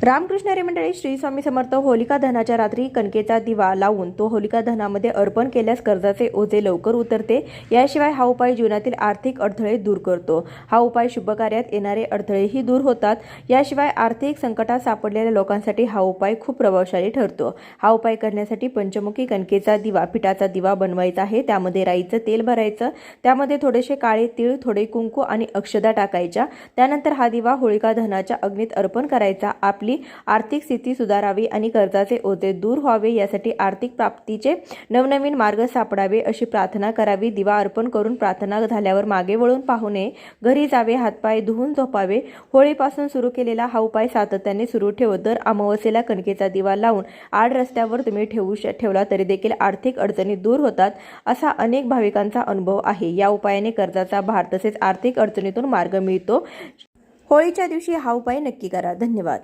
रामकृष्ण हरी मंडळी श्री स्वामी समर्थ होलिका दहनाच्या रात्री कणकेचा दिवा लावून तो होलिका दहनामध्ये अर्पण केल्यास कर्जाचे ओझे लवकर उतरते। याशिवाय हा उपाय जीवनातील आर्थिक अडथळे दूर करतो। हा उपाय शुभ कार्यात येणारे अडथळेही दूर होतात। याशिवाय आर्थिक संकटात सापडलेल्या लोकांसाठी हा उपाय खूप प्रभावशाली ठरतो। हा उपाय करण्यासाठी पंचमुखी कणकेचा दिवा पिठाचा दिवा बनवायचा आहे। त्यामध्ये राईचं तेल भरायचं, त्यामध्ये थोडेसे काळे तीळ, थोडे कुंकू आणि अक्षदा टाकायच्या। त्यानंतर हा दिवा होलिका दहनाच्या अग्नीत अर्पण करायचा। आपली आर्थिक स्थिती सुधारावी आणि कर्जाचे ओझे दूर व्हावे यासाठी आर्थिक प्राप्तीचे नवनवीन मार्ग सापडावे अशी प्रार्थना करावी। दिवा अर्पण करून प्रार्थना झाल्यावर मागे वळून पाहू नये, घरी जावे, हातपाय धुवून झोपावे। होळीपासून सुरू केलेला हा उपाय सातत्याने सुरू ठेवत दर अमावस्येला कणकेचा दिवा लावून आड रस्त्यावर तुम्ही ठेवला तरी देखील आर्थिक अडचणी दूर होतात असा अनेक भाविकांचा अनुभव आहे। या उपायाने कर्जाचा भार तसेच आर्थिक अडचणीतून मार्ग मिळतो। होळीच्या दिवशी हा उपाय नक्की करा। धन्यवाद।